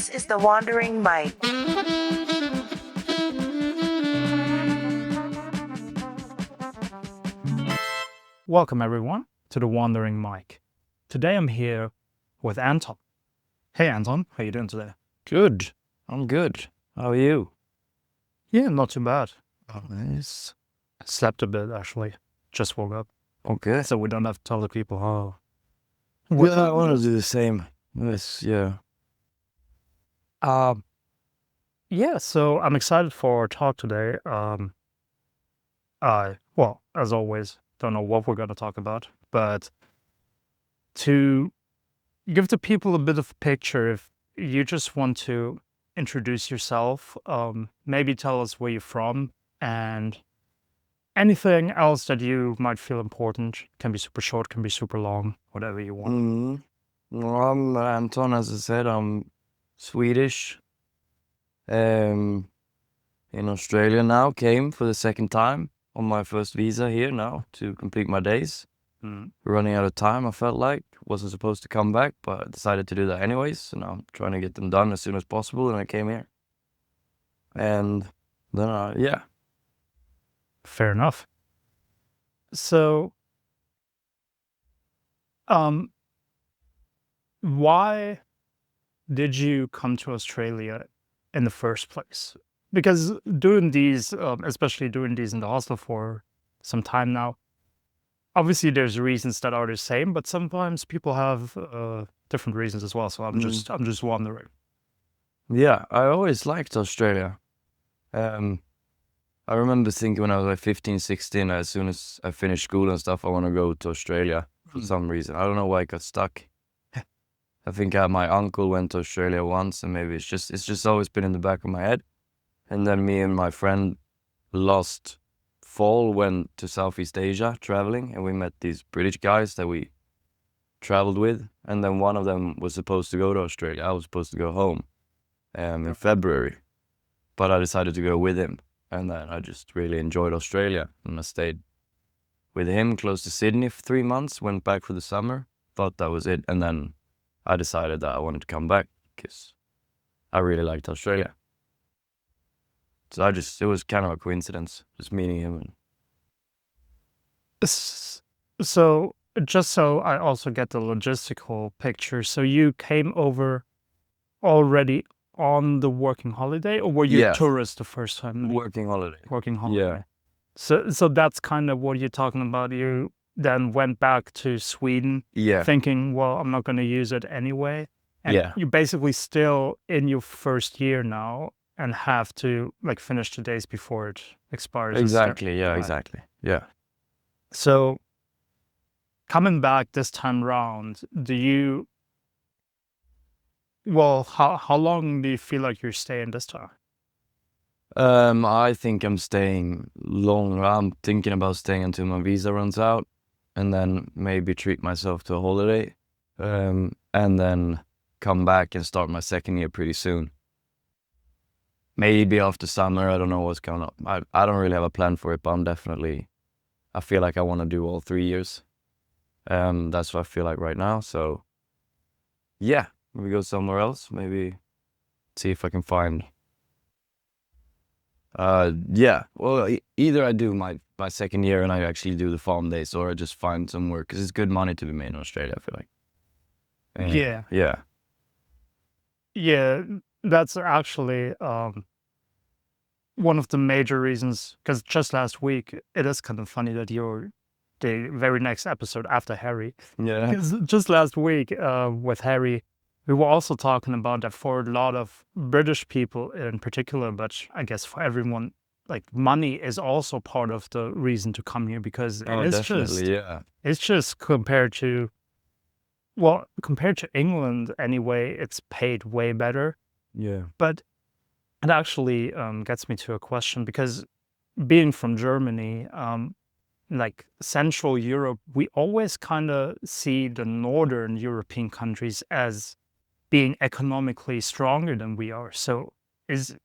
This is the Wandering Mike. Welcome everyone to the Wandering Mike. Today I'm here with Anton. Hey Anton, how you doing today? Good. I'm good. How are you? Yeah, not too bad. Nice. Slept a bit actually. Just woke up. Okay. So we don't have to tell the people how. Yeah, I want to do the same. Yes, yeah. Yeah, so I'm excited for our talk today. Well, as always, don't know what we're gonna talk about, but to give the people a bit of a picture, if you just want to introduce yourself, maybe tell us where you're from, and anything else that you might feel important. Can be super short, can be super long, whatever you want. Well, I'm Anton, as I said. I'm Swedish. In Australia now. Came for the second time on my first visa here now to complete my days. Running out of time, I felt like. Wasn't supposed to come back, but I decided to do that anyways. So now I'm trying to get them done as soon as possible, and I came here. And then, yeah. Fair enough. So, why did you come to Australia in the first place? Because doing these, especially doing these in the hostel for some time now, obviously there's reasons that are the same, but sometimes people have different reasons as well. So I'm just wondering. Yeah, I always liked Australia. I remember thinking when I was like 15, 16, as soon as I finished school and stuff, I want to go to Australia for some reason. I don't know why I got stuck. I think my uncle went to Australia once, and maybe it's just always been in the back of my head. And then me and my friend last fall went to Southeast Asia traveling, and we met these British guys that we traveled with. And then one of them was supposed to go to Australia. I was supposed to go home in February, but I decided to go with him. And then I just really enjoyed Australia, and I stayed with him close to Sydney for 3 months, went back for the summer, thought that was it. And then I decided that I wanted to come back because I really liked Australia. So it was kind of a coincidence, just meeting him. So just so I also get the logistical picture, so you came over already on the working holiday, or were you a tourist the first time? Working holiday. Working holiday. Yeah. So that's kind of what you're talking about. You then went back to Sweden, thinking, well, I'm not going to use it anyway. And you're basically still in your first year now and have to like finish the days before it expires. Exactly. Yeah. Right. Exactly. Yeah. So coming back this time round, how long do you feel like you're staying this time? I think I'm staying longer. I'm thinking about staying until my visa runs out, and then maybe treat myself to a holiday, and then come back and start my second year pretty soon. Maybe after summer. I don't know what's coming up. I don't really have a plan for it, but I feel like I want to do all 3 years. That's what I feel like right now. So yeah, we go somewhere else. Maybe see if I can find. Yeah. Well, either I do my second year and I actually do the farm days, or I just find some work, because it's good money to be made in Australia, I feel like. Yeah, that's actually one of the major reasons, because just last week, it is kind of funny that you're the very next episode after Harry. Yeah. Because just last week with Harry, we were also talking about that for a lot of British people in particular, but I guess for everyone, like money is also part of the reason to come here, because it's just compared to England anyway, it's paid way better. Yeah. But it actually gets me to a question, because being from Germany, like Central Europe, we always kind of see the Northern European countries as being economically stronger than we are. So isn't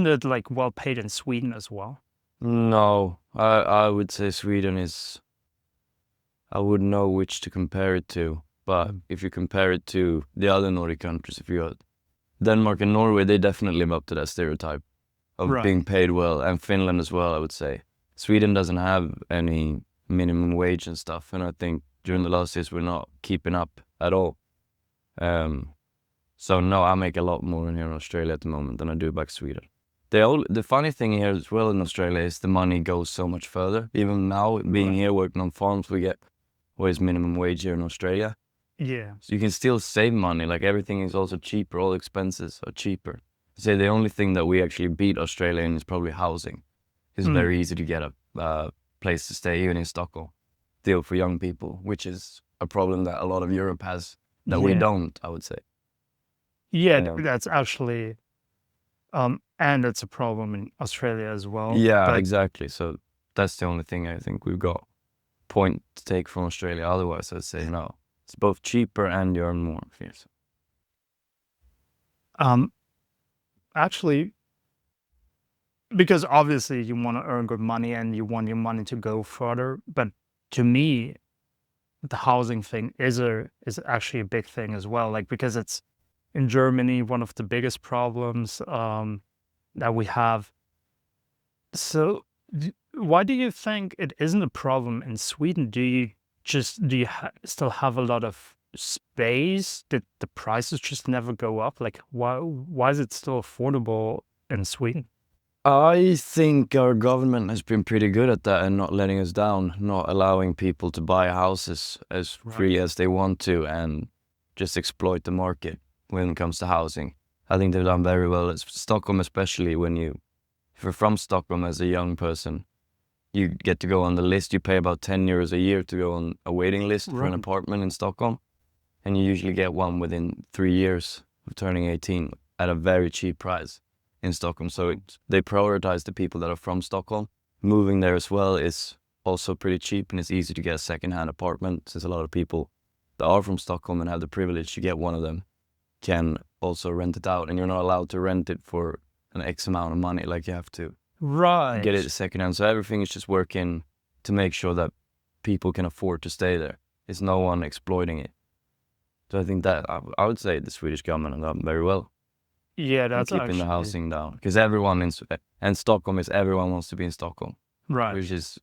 it like well paid in Sweden as well? No, I would say Sweden is. I wouldn't know which to compare it to, but if you compare it to the other Nordic countries, if you got Denmark and Norway, they definitely live up to that stereotype of Right. being paid well, and Finland as well, I would say. Sweden doesn't have any minimum wage and stuff, and I think during the last years we're not keeping up at all. So no, I make a lot more in here in Australia at the moment than I do back in Sweden. The funny thing here as well in Australia is the money goes so much further. Even now, being here working on farms, we get what is minimum wage here in Australia. Yeah. So you can still save money. Like everything is also cheaper. All expenses are cheaper. Say the only thing that we actually beat Australia in is probably housing. It's very easy to get a place to stay, even in Stockholm. Still for young people, which is a problem that a lot of Europe has that we Yeah. don't, I would say. Yeah, Yeah. that's actually, and it's a problem in Australia as well. Yeah, But exactly. So that's the only thing I think we've got point to take from Australia. Otherwise, I'd say no. It's both cheaper and you earn more. Yes. actually, because obviously you want to earn good money and you want your money to go further. But to me, the housing thing is actually a big thing as well. Like because it's in Germany one of the biggest problems that we have. So why do you think it isn't a problem in Sweden? Do you still have a lot of space? Did the prices just never go up? Like why is it still affordable in Sweden? I think our government has been pretty good at that and not letting us down, not allowing people to buy houses as free as they want to and just exploit the market when it comes to housing. I think they've done very well. Stockholm, especially if you're from Stockholm as a young person, you get to go on the list. You pay about 10 euros a year to go on a waiting list for an Right. apartment in Stockholm. And you usually get one within 3 years of turning 18 at a very cheap price in Stockholm. So they prioritize the people that are from Stockholm. Moving there as well is also pretty cheap, and it's easy to get a second-hand apartment since a lot of people that are from Stockholm and have the privilege to get one of them can also rent it out, and you're not allowed to rent it for an X amount of money. Like you have to Right. get it secondhand. So everything is just working to make sure that people can afford to stay there. It's no one exploiting it. So I think that I would say the Swedish government have done very well Yeah, in that's keeping the actually housing down, because everyone and Stockholm is everyone wants to be in Stockholm, right. which is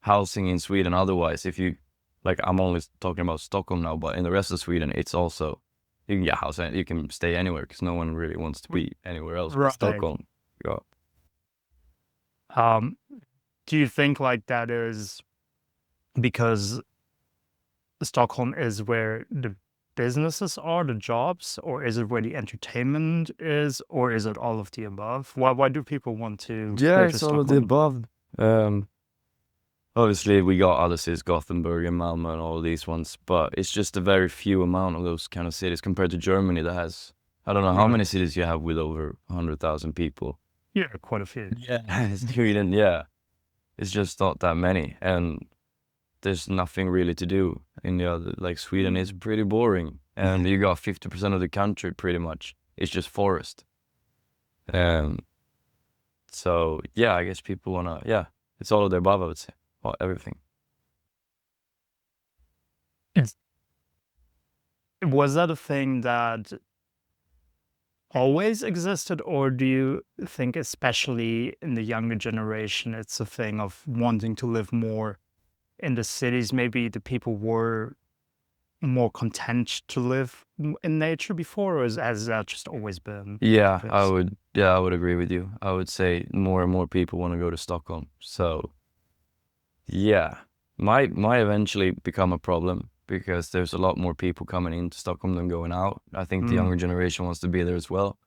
housing in Sweden. Otherwise, if you like, I'm only talking about Stockholm now, but in the rest of Sweden, it's also you can get house and you can stay anywhere because no one really wants to be anywhere else but Right. Stockholm. Yeah. Do you think like that is because Stockholm is where the businesses are, the jobs, or is it where the entertainment is, or is it all of the above? Why do people want to Yeah, go to it's all of the Stockholm? above. Obviously, we got other cities, Gothenburg and Malmö and all these ones, but it's just a very few amount of those kind of cities compared to Germany that has, I don't know how many cities you have with over 100,000 people. Yeah, quite a few. Yeah, Sweden, yeah. It's just not that many, and there's nothing really to do in the other, like Sweden is pretty boring, and you got 50% of the country pretty much. It's just forest. So yeah, I guess people wanna, yeah, it's all of the above, I would say. Well, everything. It's, was that a thing that always existed, or do you think, especially in the younger generation, it's a thing of wanting to live more in the cities? Maybe the people were more content to live in nature before, or has that just always been Yeah, like I this? would. Yeah, I would agree with you. I would say more and more people want to go to Stockholm. So yeah, might eventually become a problem because there's a lot more people coming into Stockholm than going out. I think the younger generation wants to be there as well.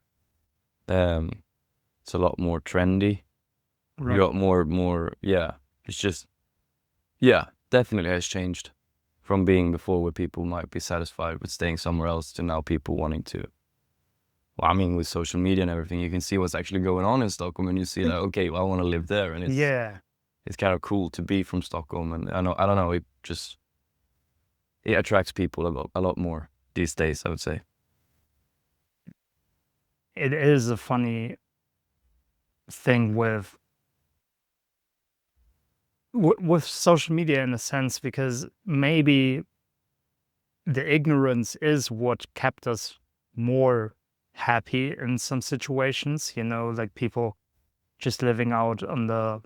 Um, it's a lot more trendy. You Right. got more. Yeah, it's just yeah, definitely has changed from being before where people might be satisfied with staying somewhere else to now people wanting to. Well, I mean, with social media and everything, you can see what's actually going on in Stockholm, and you see that okay, well, I want to live there, and Yeah. it's kind of cool to be from Stockholm, and I don't know, it attracts people a lot more these days, I would say. It is a funny thing with with social media in a sense, because maybe the ignorance is what kept us more happy in some situations, like people just living out on the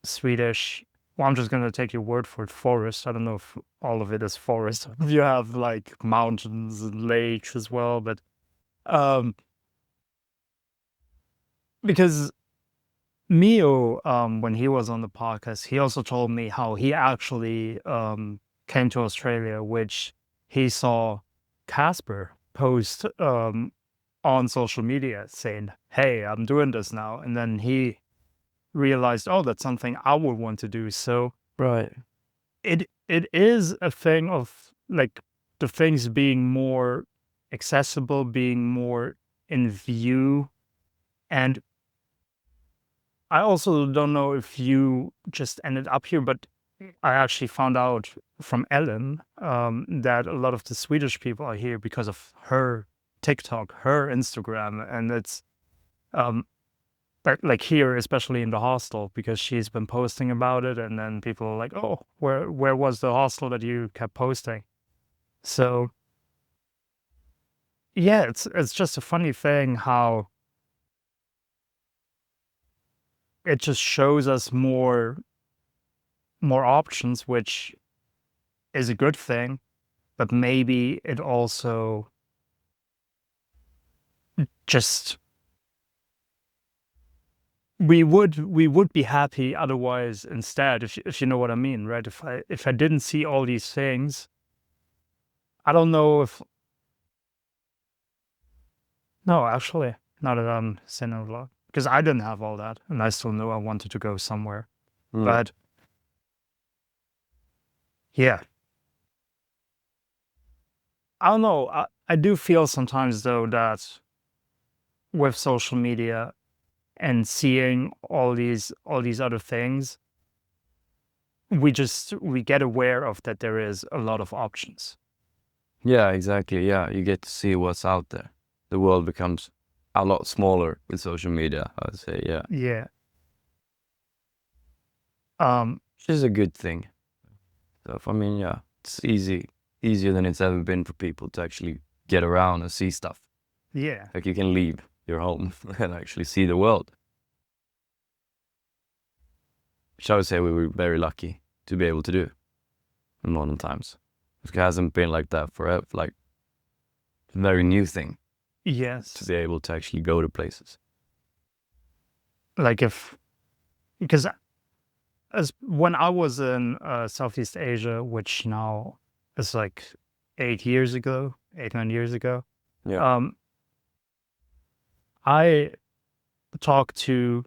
Swedish. Well, I'm just gonna take your word for it. Forest. I don't know if all of it is forest. You have like mountains and lakes as well, but um, because Mio, when he was on the podcast, he also told me how he actually came to Australia, which he saw Casper post on social media saying, "Hey, I'm doing this now," and then he realized, "Oh, that's something I would want to do." So Right. it is a thing of like the things being more accessible, being more in view. And I also don't know if you just ended up here, but I actually found out from Ellen that a lot of the Swedish people are here because of her TikTok, her Instagram, and it's um, like here, especially in the hostel, because she's been posting about it, and then people are like, "Oh, where was the hostel that you kept posting?" So yeah, it's just a funny thing how it just shows us more options, which is a good thing, but maybe it also just we would be happy otherwise instead, if you know what I mean, right? If I didn't see all these things, I don't know if no, actually, not that I'm saying a lot, because I didn't have all that, and I still knew I wanted to go somewhere. Mm. But yeah, I don't know. I do feel sometimes though that with social media and seeing all these other things, we get aware of that there is a lot of options. Yeah, exactly. Yeah, you get to see what's out there. The world becomes a lot smaller with social media, I would say. Yeah, Yeah. Um. which is a good thing. So, I mean, yeah, it's easier than it's ever been for people to actually get around and see stuff. Yeah. Like you can leave your home and actually see the world. Which I would say we were very lucky to be able to do in modern times. It hasn't been like that forever. Like a very new thing to Yes. be able to actually go to places. Like because as when I was in Southeast Asia, which now is like 8 years ago, 8 9 years ago. Yeah. Um. I talked to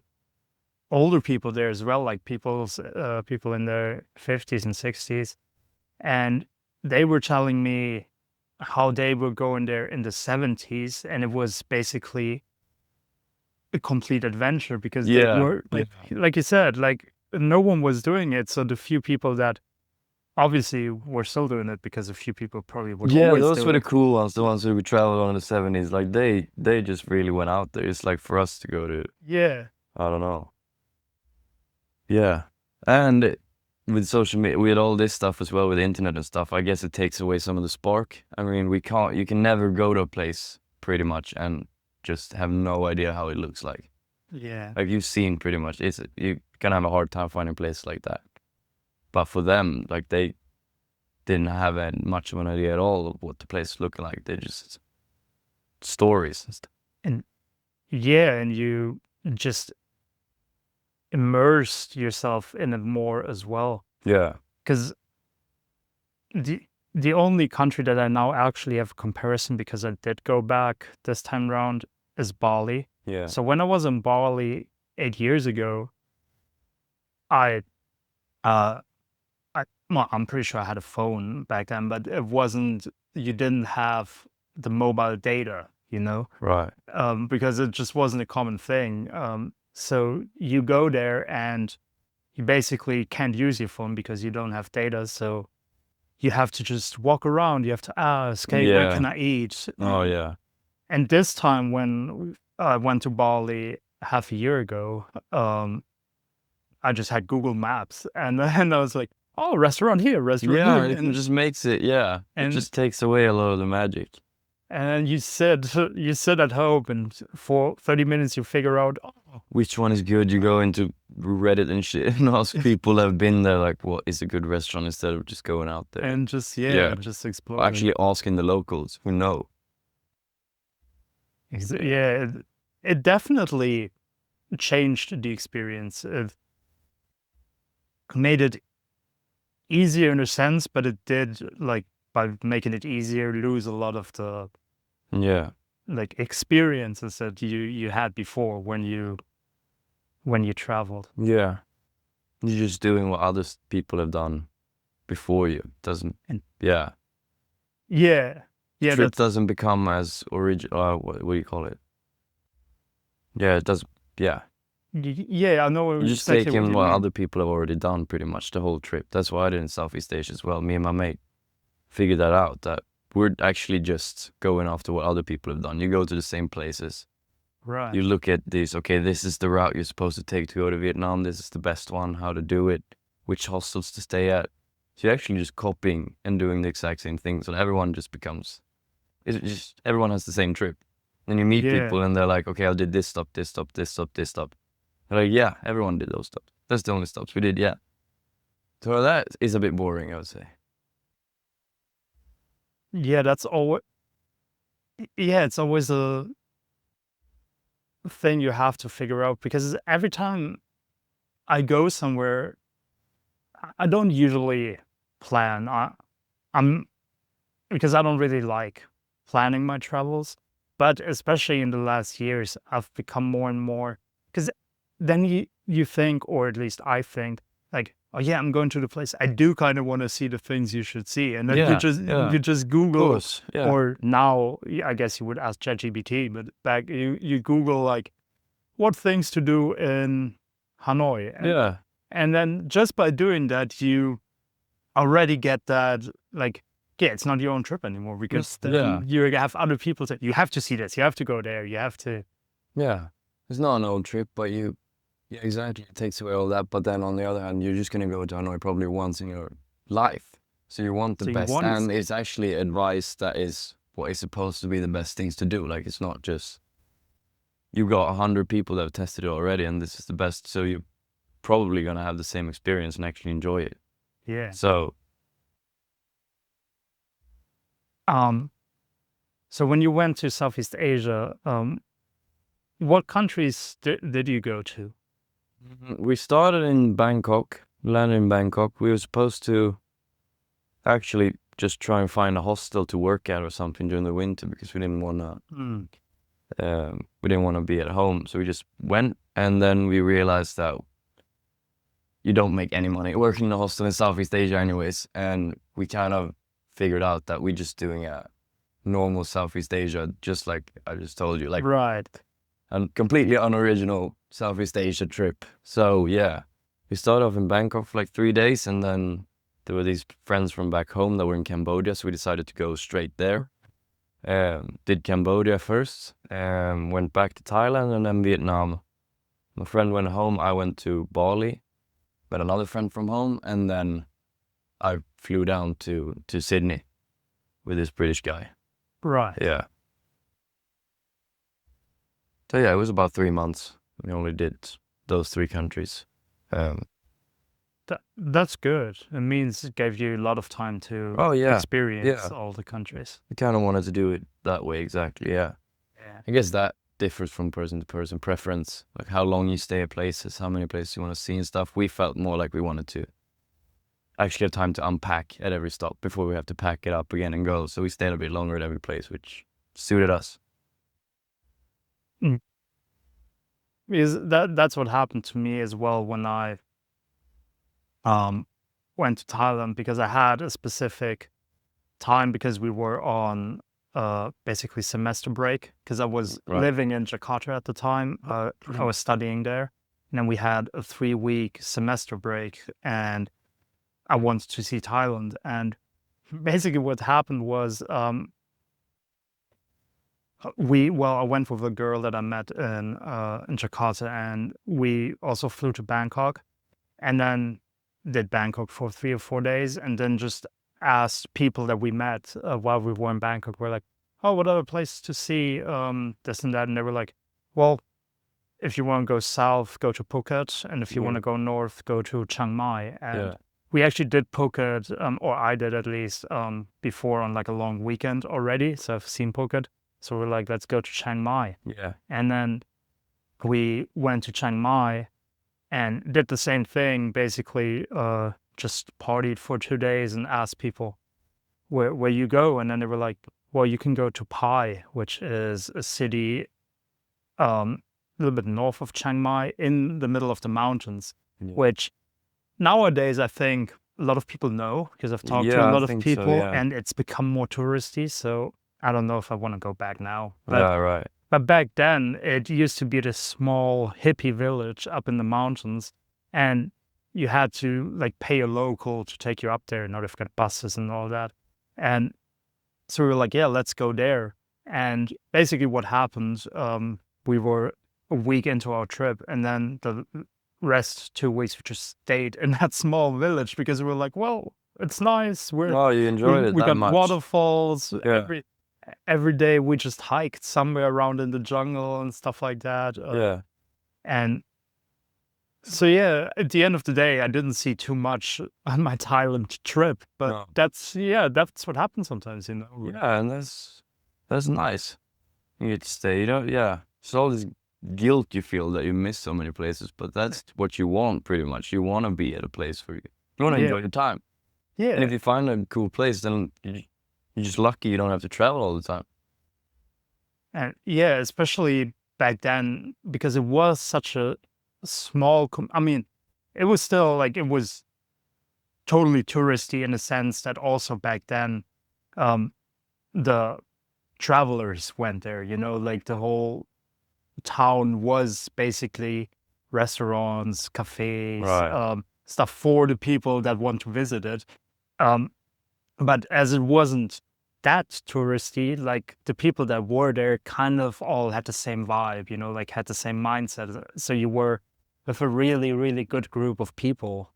older people there as well, like people in their 50s and 60s, and they were telling me how they were going there in the 70s, and it was basically a complete adventure because they Yeah. were like you said, like no one was doing it, so the few people that obviously were still doing it, because a few people probably would Yeah, always those do were the it. cool ones, the ones who we traveled on in the 70s. Like they just really went out there. It's like for us to go to, Yeah. I don't know. Yeah. And with social media, with all this stuff as well, with the internet and stuff, I guess it takes away some of the spark. I mean, you can never go to a place pretty much and just have no idea how it looks like. Yeah. Like you've seen pretty much, you can have a hard time finding places like that. But for them, like they didn't have much of an idea at all of what the place looked like. They just stories and stuff. And yeah, and you just immersed yourself in it more as well. Yeah. Because the the only country that I now actually have comparison, because I did go back this time round, is Bali. Yeah. So when I was in Bali 8 years ago, I uh well, I'm pretty sure I had a phone back then, but it wasn't. You didn't have the mobile data, Right. because it just wasn't a common thing. So you go there and you basically can't use your phone because you don't have data. So you have to just walk around. You have to ask, "Hey, where can Yeah. I eat?" Oh yeah. And this time, when I went to Bali half a year ago, I just had Google Maps, and then I was like, oh, restaurant here, restaurant Yeah, there, it and just makes it. Yeah, it and just takes away a lot of the magic. and you sit at home, and for 30 minutes you figure out, oh, Which one is good? You go into Reddit and shit and ask people that have been there, like, what is a good restaurant, instead of just going out there. and just Yeah. just Or exploring. actually asking the locals who know. Yeah, it definitely changed the experience. It made it easier in a sense, but it did, like, by making it easier, lose a lot of the Yeah. like experiences that you had before when you traveled. Yeah. You're just doing what other people have done before you. Doesn't. And Yeah. yeah, yeah, Trip that's doesn't become as original. What do you call it? Yeah, it does. Yeah. yeah, I know You're just exactly what taking you what mean. other people have already done pretty much the whole trip. That's what I did in Southeast Asia as well. Me and my mate figured that out, that we're actually just going after what other people have done. You go to the same places. Right. You look at this, okay, this is the route you're supposed to take to go to Vietnam. This is the best one, how to do it, which hostels to stay at. So you're actually just copying and doing the exact same thing. So everyone just becomes, it's just, everyone has the same trip. And you meet Yeah. people and they're like, okay, I did this stop, this stop, this stop, this stop. They're like, yeah, everyone did those stops. That's the only stops we did, yeah. So that is a bit boring, I would say. Yeah, that's always yeah, it's always a thing you have to figure out, because every time I go somewhere, I don't usually plan. I'm because I don't really like planning my travels, but especially in the last years, I've become more and more, because then you think, or at least I think, like, oh yeah, I'm going to the place. I do kind of want to see the things you should see, and then Yeah, you just of Google, course, yeah. or now I guess you would ask ChatGPT, but back you Google, like, what things to do in Hanoi, Yeah, and then just by doing that, you already get that, like, yeah, it's not your own trip anymore, because yeah, then you have other people say, you have to see this, you have to go there, you have to. yeah. It's not an old trip, but yeah, exactly. It takes away all that. But then on the other hand, you're just gonna go to Hanoi probably once in your life. So you want the So you best, want and it's actually advice that is what is supposed to be the best things to do. Like, it's not just you got 100 people that have tested it already, and this is the best. So you're probably gonna have the same experience and actually enjoy it. Yeah. So Um. So when you went to Southeast Asia, what countries did you go to? we started in Bangkok, landed in Bangkok. We were supposed to actually just try and find a hostel to work at or something during the winter, because we didn't wanna Mm. we didn't want to be at home. So we just went, and then we realized that you don't make any money working in a hostel in Southeast Asia anyways. And we kind of figured out that we're just doing a normal Southeast Asia, just like I just told you, like Right. a completely unoriginal Southeast Asia trip. So yeah, we started off in Bangkok for like 3 days, and then there were these friends from back home that were in Cambodia, so we decided to go straight there. Did Cambodia first, went back to Thailand, and then Vietnam. My friend went home, I went to Bali, met another friend from home, and then I flew down to Sydney with this British guy. Right. Yeah. So yeah, it was about 3 months. We only did those 3 countries. That's good. It means it gave you a lot of time to Oh yeah, experience yeah. all the countries. I kind of wanted to do it that way, exactly. Yeah. Yeah. I guess that differs from person to person, preference, like how long you stay at places, how many places you want to see and stuff. We felt more like we wanted to actually have time to unpack at every stop before we have to pack it up again and go. So we stayed a bit longer at every place, which suited us. Mm. Because that's what happened to me as well when I um went to Thailand, because I had a specific time, because we were on basically semester break, because I was Right. living in Jakarta at the time. I was studying there, and then we had a 3-week semester break, and I wanted to see Thailand. And basically what happened was, I went with a girl that I met in Jakarta, and we also flew to Bangkok. And then did Bangkok for 3 or 4 days, and then just asked people that we met while we were in Bangkok. We're like, oh, what other places to see? This and that. And they were like, well, if you want to go south, go to Phuket. And if you want to go north, go to Chiang Mai. And we actually did Phuket, or I did at least, before on like a long weekend already. So I've seen Phuket. So we're like, let's go to Chiang Mai. Yeah. And then we went to Chiang Mai and did the same thing, basically, just partied for 2 days and asked people where you go. And then they were like, well, you can go to Pai, which is a city a little bit north of Chiang Mai in the middle of the mountains, which nowadays I think a lot of people know because I've talked to a lot of people and it's become more touristy. So I don't know if I want to go back now. But, but back then it used to be this small hippie village up in the mountains, and you had to like pay a local to take you up there. Now they've got buses and all that. And so we were like, yeah, let's go there. And basically what happened, we were a week into our trip, and then the rest 2 weeks we just stayed in that small village because we were like, well, it's nice. You enjoyed it we that got much. Waterfalls. Every day we just hiked somewhere around in the jungle and stuff like that. And so yeah, at the end of the day, I didn't see too much on my Thailand trip, but that's what happens sometimes, you know. Yeah, and that's nice. You get to stay, you know. Yeah, it's all this guilt you feel that you miss so many places, but that's what you want pretty much. You want to be at a place where you want to enjoy your time. Yeah. And if you find a cool place, then you're just lucky you don't have to travel all the time. And yeah, especially back then, because it was such a small, I mean, it was still like, it was totally touristy in the sense that also back then, the travelers went there, you know, like the whole town was basically restaurants, cafes, stuff for the people that want to visit it. But as it wasn't that touristy, like the people that were there kind of all had the same vibe, you know, like had the same mindset. So you were with a really, really good group of people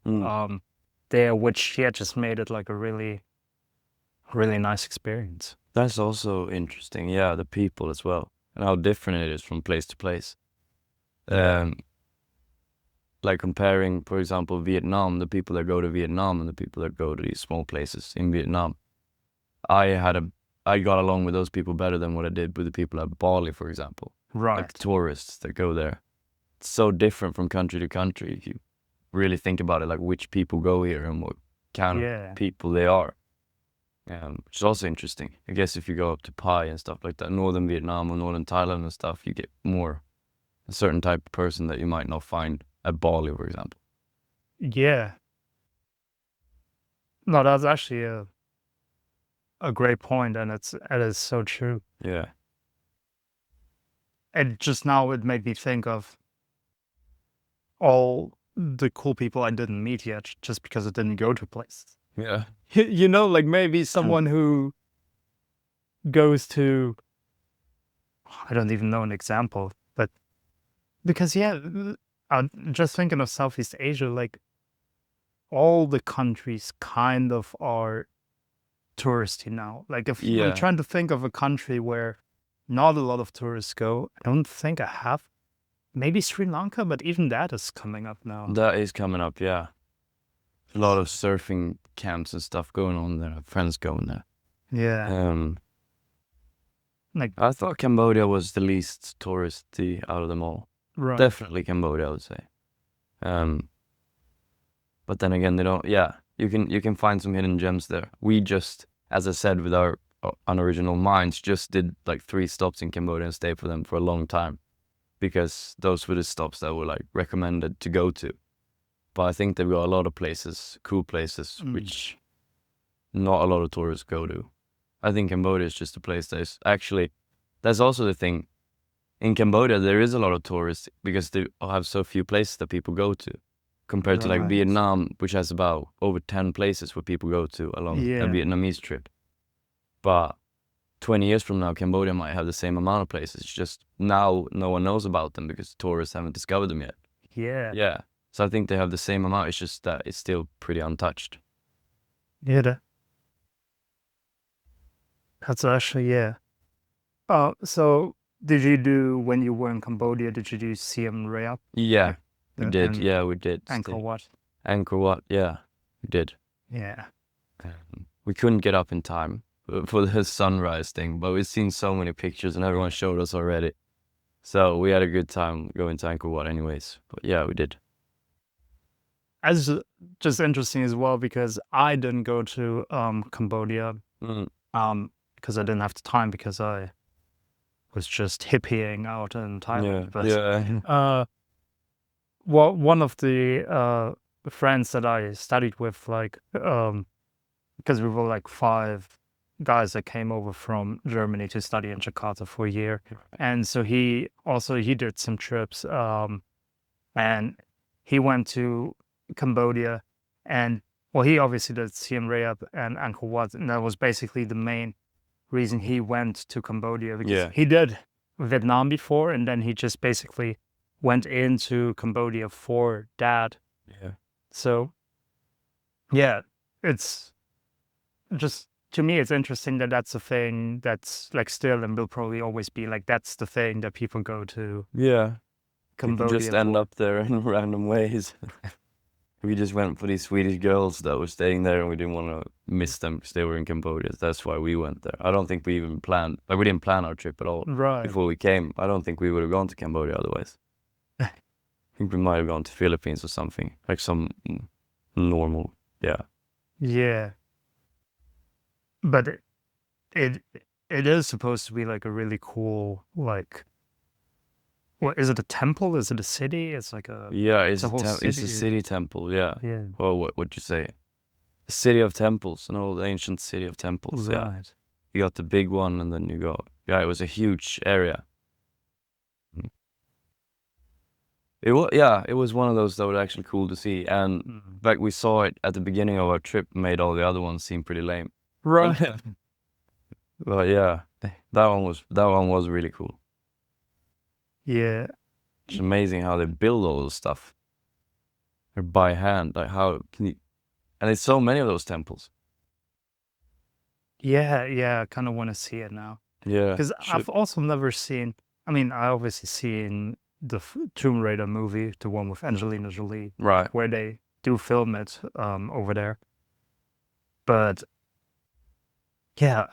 there, which just made it like a really, really nice experience. That's also interesting. Yeah, the people as well, and how different it is from place to place. Like comparing, for example, Vietnam, the people that go to Vietnam and the people that go to these small places in Vietnam. I got along with those people better than what I did with the people at Bali, for example. Right. Like tourists that go there. It's so different from country to country if you really think about it, like which people go here and what kind of people they are. Which is also interesting. I guess if you go up to Pai and stuff like that, northern Vietnam or northern Thailand and stuff, you get more a certain type of person that you might not find at Bali, for example. Yeah. No, that's actually a great point, and it is so true. Yeah. And just now it made me think of all the cool people I didn't meet yet just because I didn't go to places. Yeah. You know, like maybe someone who goes to, I don't even know an example, but because I'm just thinking of Southeast Asia, like all the countries kind of are touristy now. Like if I'm trying to think of a country where not a lot of tourists go, I don't think I have. Maybe Sri Lanka, but even that is coming up now. That is coming up, yeah. A lot of surfing camps and stuff going on there. Friends going there. Yeah. Like I thought Cambodia was the least touristy out of them all. Right. Definitely Cambodia, I would say. But then again, they don't. Yeah, you can find some hidden gems there. We just, as I said, with our unoriginal minds, just did like 3 stops in Cambodia and stayed for them for a long time, because those were the stops that were like recommended to go to. But I think they've got a lot of places, cool places, which not a lot of tourists go to. I think Cambodia is just a place that is actually, that's also the thing. In Cambodia, there is a lot of tourists because they have so few places that people go to, compared to like Vietnam, which has about over 10 places where people go to along a Vietnamese trip. But 20 years from now, Cambodia might have the same amount of places. It's just now no one knows about them because tourists haven't discovered them yet. Yeah. Yeah. So I think they have the same amount. It's just that it's still pretty untouched. Yeah, that's actually, yeah. So did you do, when you were in Cambodia, did you do Siem Reap? Yeah, we did. And Yeah, we did. Angkor Wat? Angkor Wat. Yeah, we did. Yeah. We couldn't get up in time for the sunrise thing, but we've seen so many pictures and everyone showed us already. So we had a good time going to Angkor Wat anyways. But yeah, we did. As just interesting as well, because I didn't go to Cambodia Mm. because I didn't have the time, because I was just hippieing out in Thailand. But Yeah. well, one of the friends that I studied with, like, because we were like 5 guys that came over from Germany to study in Jakarta for a year, and so he did some trips, and he went to Cambodia, and well, he obviously did Siem Reap and Angkor Wat, and that was basically the main reason he went to Cambodia, because Yeah. he did Vietnam before, and then he just basically went into Cambodia for that. Yeah. So yeah, it's just, to me, it's interesting that that's a thing that's like still and will probably always be like, that's the thing that people go to Yeah. People Cambodia just end for. up there in random ways. We just went for these Swedish girls that were staying there and we didn't want to miss them because they were in Cambodia. That's why we went there. I don't think we even planned, like we didn't plan our trip at all Right. before we came. I don't think we would have gone to Cambodia otherwise. I think we might have gone to Philippines or something, like some normal, yeah. Yeah. But it is supposed to be like a really cool, like, what is it, a temple? Is it a city? It's like a Yeah, it's a whole it's a city. city temple, yeah. Yeah. Well, what would you say? A city of temples, an old ancient city of temples, yeah. Right. You got the big one and then you got, yeah, it was a huge area. It was one of those that was actually cool to see. And like we saw it at the beginning of our trip, made all the other ones seem pretty lame. Right. But yeah, that one was really cool. Yeah. It's amazing how they build all this stuff. Or by hand. Like how can you, and there's so many of those temples. Yeah, I kind of want to see it now. Yeah. Because I've also never seen, I mean, I obviously seen the Tomb Raider movie, the one with Angelina Jolie, Right. where they do film it over there. But yeah,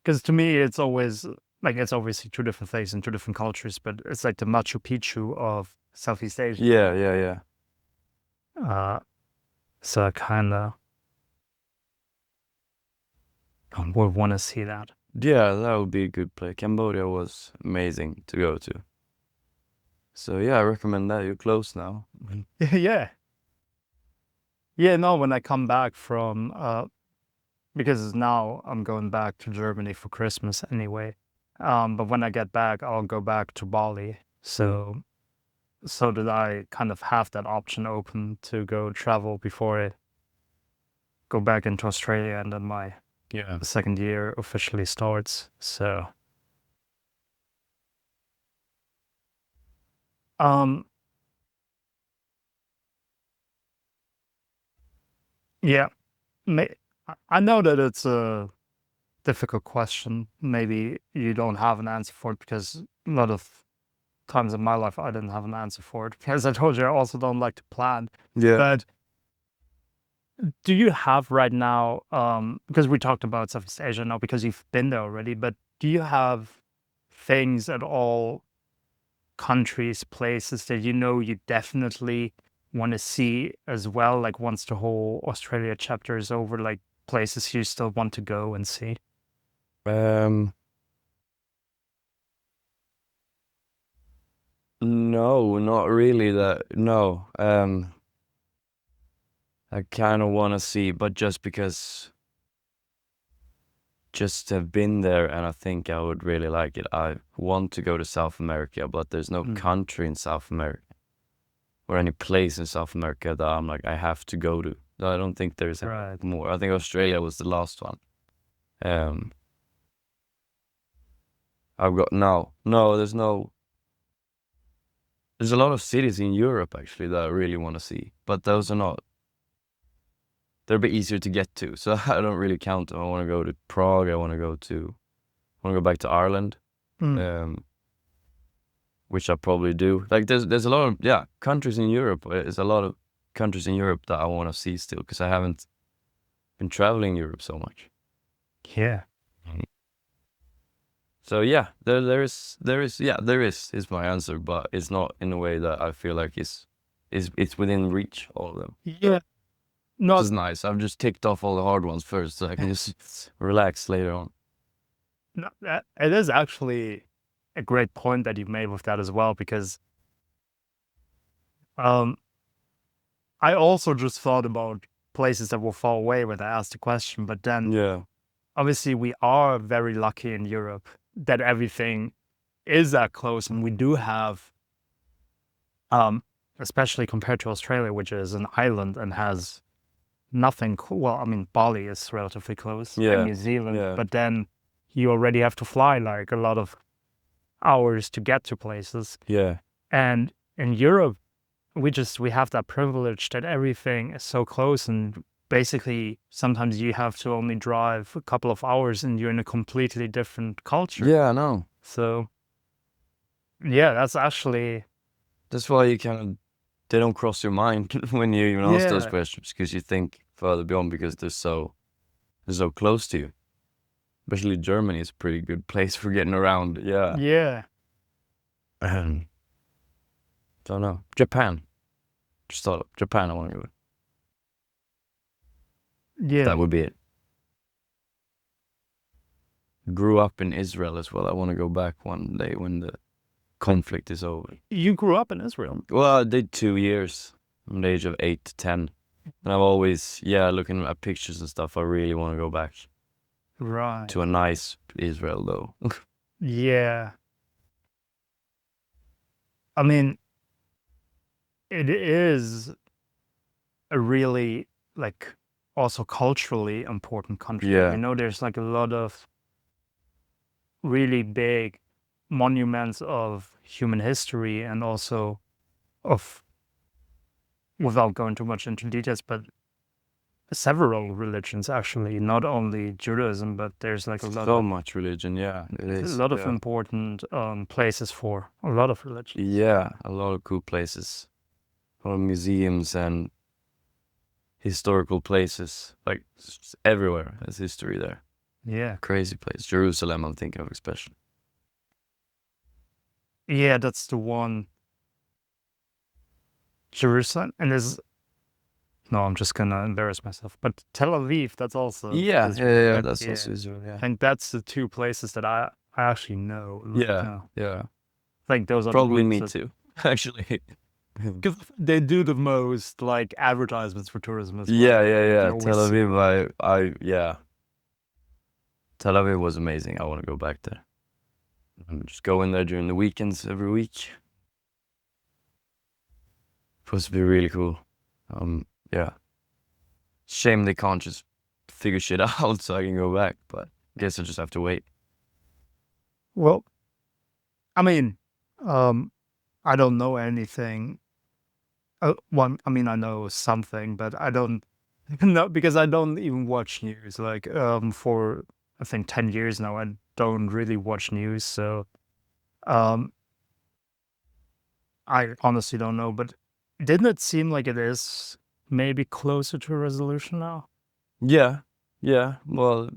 because to me, it's always like, it's obviously 2 different things in 2 different cultures, but it's like the Machu Picchu of Southeast Asia. Yeah. So I kind of would want to see that. Yeah, that would be a good place. Cambodia was amazing to go to. So yeah, I recommend that. You're close now. Yeah. Yeah, no, when I come back from, because now I'm going back to Germany for Christmas anyway. But when I get back, I'll go back to Bali. So that I kind of have that option open to go travel before I go back into Australia, and then my second year officially starts. So, yeah, I know that it's a difficult question. Maybe you don't have an answer for it, because a lot of times in my life I didn't have an answer for it. As I told you, I also don't like to plan. Yeah. But do you have right now, because we talked about Southeast Asia now, because you've been there already, but do you have things at all, countries, places that you definitely want to see as well? Like, once the whole Australia chapter is over, like places you still want to go and see? No, not really. No. I kind of want to see, but just because, just have been there, and I think I would really like it. I want to go to South America, but there's no country in South America or any place in South America that I'm like, I have to go to. I don't think there's Right. more. I think Australia was the last one. I've got no, there's no. There's a lot of cities in Europe actually that I really want to see, but those are not. They're a bit easier to get to, so I don't really count them. I want to go to Prague. I want to go back to Ireland, which I probably do. Like there's a lot of countries in Europe. There's a lot of countries in Europe that I want to see still because I haven't been traveling Europe so much. Yeah. So yeah, there is my answer, but it's not in a way that I feel like it's within reach, all of them. Yeah. This is nice. I've just ticked off all the hard ones first, so I can just relax later on. No, it is actually a great point that you made with that as well, because I also just thought about places that were far away when I asked the question, but then Yeah, obviously we are very lucky in Europe that everything is that close, and we do have, especially compared to Australia, which is an island and has nothing cool. Well, I mean, Bali is relatively close, Yeah, and New Zealand, yeah. but then you already have to fly like a lot of hours to get to places. yeah, And in Europe, we have that privilege that everything is so close, and basically sometimes you have to only drive a couple of hours and you're in a completely different culture. yeah. I know. So yeah, that's actually, That's why they don't cross your mind when you even ask those yeah, questions because you think further beyond because they're so close to you. Especially Germany is a pretty good place for getting around. Yeah. yeah, Don't know. Japan. Just thought of Japan. I want to go. yeah. That would be it. Grew up in Israel as well. I want to go back one day when the conflict is over. You grew up in Israel. Well, I did 2 years from the age of 8 to 10. And I've always, looking at pictures and stuff, I really want to go back Right. to a nice Israel though. Yeah. I mean, it is a really, like, also culturally important country. Yeah. You know, there's like a lot of really big monuments of human history, and also of, without going too much into details, but several religions actually, not only Judaism, but there's like a lot So of much religion, yeah, it is. important places for a lot of religions. Yeah, a lot of cool places. A lot of museums and historical places. Like everywhere there's history there. Yeah. Crazy place. Jerusalem, I'm thinking of especially. Yeah, that's the one. Jerusalem, and there's, no, I'm just gonna embarrass myself, but Tel Aviv, that's also Yeah, Israel, right? that's Yeah. also Israel, I yeah. think that's the two places that I actually know. Like, Yeah. I think those are Probably the me routes too, actually. because they do the most like advertisements for tourism as well. Yeah. You Tel always see- Aviv, yeah. Tel Aviv was amazing. I want to go back there. And just go in there during the weekends every week. Supposed to be really cool. Yeah. Shame they can't just figure shit out so I can go back, but I guess I just have to wait. Well, I mean, I don't know anything. Well, I mean, I know something, but I don't know, because I don't even watch news. Like, for I think 10 years now, I don't really watch news. So, um, I honestly don't know. But didn't it seem like it is maybe closer to a resolution now? Yeah. Well,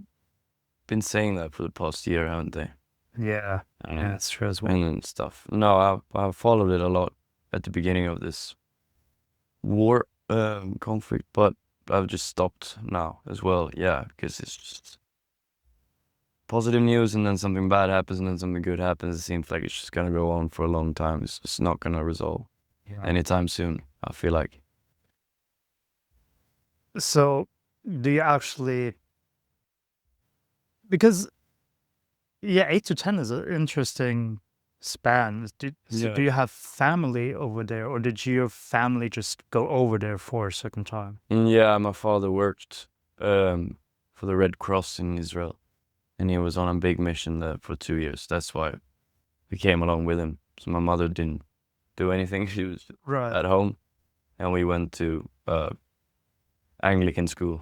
been saying that for the past year, haven't they? Yeah, that's true as well. And stuff. No, I followed it a lot at the beginning of this war conflict, but I've just stopped now as well. Yeah, because it's just positive news and then something bad happens and then something good happens. It seems like it's just gonna go on for a long time. It's just not gonna resolve anytime soon, I feel like. So, do you actually? Because, yeah, 8 to 10 is an interesting span. So do you have family over there, or did your family just go over there for a certain time? Yeah, my father worked for the Red Cross in Israel, and he was on a big mission there for 2 years. That's why we came along with him. So my mother didn't do anything. She was Right. at home, and we went to Anglican school.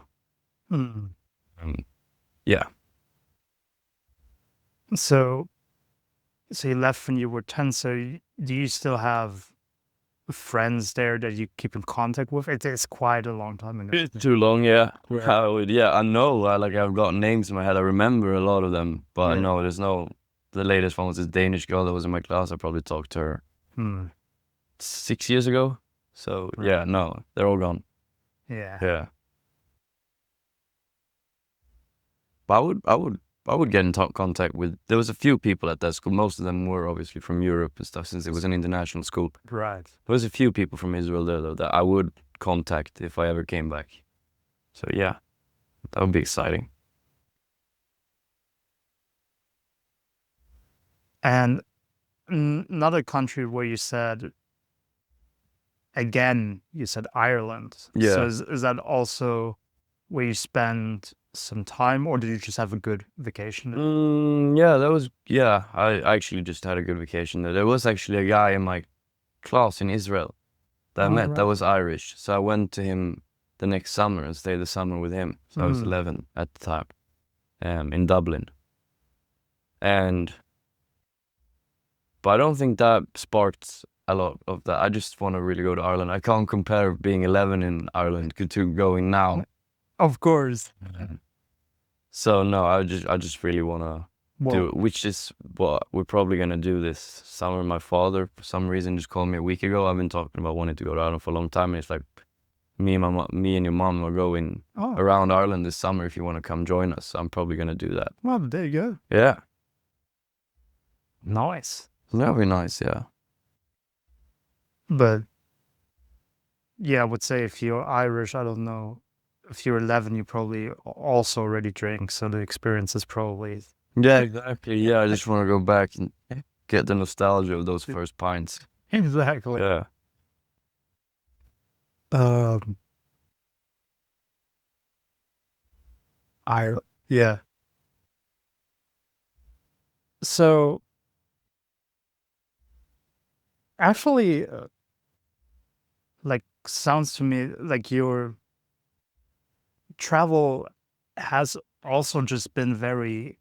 Mm. Yeah. So you left when you were 10. So do you still have friends there that you keep in contact with? It is quite a long time ago. It's too long, yeah. Right. I know. I've got names in my head. I remember a lot of them, but Yeah. no, there's no. The latest one was this Danish girl that was in my class. I probably talked to her 6 years ago. So Right. yeah, no, they're all gone. Yeah. Yeah. But I would get in contact with. There was a few people at that school. Most of them were obviously from Europe and stuff, since it was an international school. Right. There was a few people from Israel there though that I would contact if I ever came back. So yeah, that would be exciting. And another country where you said, again, you said Ireland. So Yeah. is that also where you spend some time, or did you just have a good vacation? Yeah, that was, yeah, I actually just had a good vacation there. There was actually a guy in my class in Israel that I met that was Irish. So I went to him the next summer and stayed the summer with him. So I was 11 at the time, in Dublin. But I don't think that sparked a lot of that. I just want to really go to Ireland. I can't compare being 11 in Ireland to going now. Of course. So no, I just really want to do it, which is what we're probably gonna do this summer. My father, for some reason, just called me a week ago. I've been talking about wanting to go to Ireland for a long time, and it's like, me and your mom are going around Ireland this summer. If you want to come join us, I'm probably gonna do that. Well, there you go. Yeah, Nice. that'd be nice. Yeah. But yeah, I would say if you're Irish, I don't know. If you're 11, you probably also already drink, so the experience is probably. Yeah, exactly. Yeah, I just want to go back and get the nostalgia of those first pints. Exactly. Yeah. Ireland. Yeah. So actually, like, sounds to me like your travel has also just been very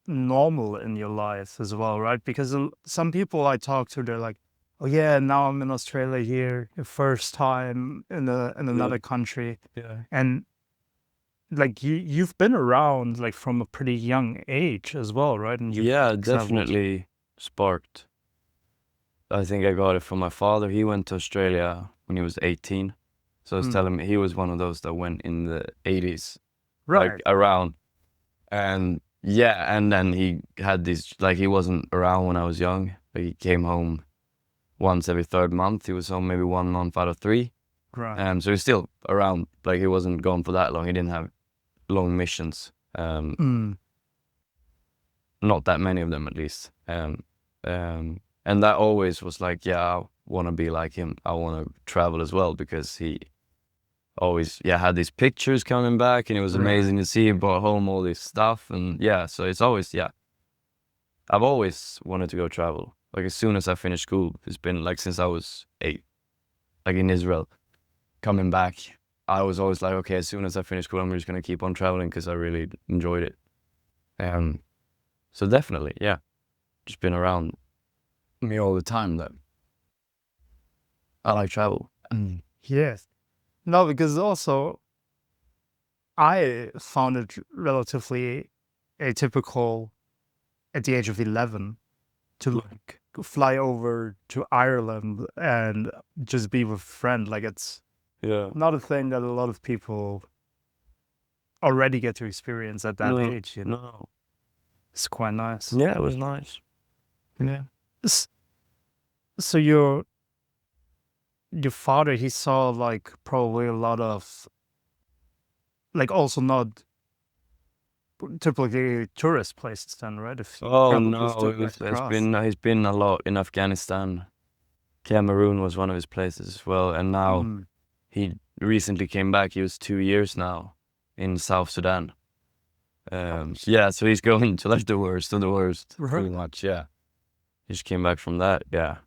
normal in your life as well, right? Because some people I talk to, they're like, "Oh yeah, now I'm in Australia here, the first time in another country," Yeah. and like you've been around like from a pretty young age as well, right? And you've Yeah, traveled. definitely sparked. I think I got it from my father. He went to Australia when he was 18. So I was telling me he was one of those that went in the 80s, Right. like around. And yeah, and then he had this, like, he wasn't around when I was young. Like, he came home once every third month. He was home maybe 1 month out of 3. Right. So he's still around. Like, he wasn't gone for that long. He didn't have long missions. Not that many of them, at least. And that always was like, yeah, I want to be like him. I want to travel as well, because he always, had these pictures coming back, and it was amazing to see. He brought home all this stuff, and yeah, so it's always, I've always wanted to go travel. Like, as soon as I finished school, it's been like since I was 8, like in Israel, coming back, I was always like, okay, as soon as I finish school, I'm just gonna keep on traveling, because I really enjoyed it. So definitely, just been around me all the time that I like travel. Yes. No, because also I found it relatively atypical at the age of 11 to like fly over to Ireland and just be with a friend. Like, it's not a thing that a lot of people already get to experience at that age. You know? No. It's quite nice. Yeah, it was nice. Yeah. So your father, he saw like probably a lot of like also not typically tourist places then, right? If you Oh traveled no, just across. he's been a lot in Afghanistan. Cameroon was one of his places as well, and now he recently came back. He was 2 years now in South Sudan. Yeah, so he's going to like the worst of the worst, pretty much. Yeah, he just came back from that. Yeah,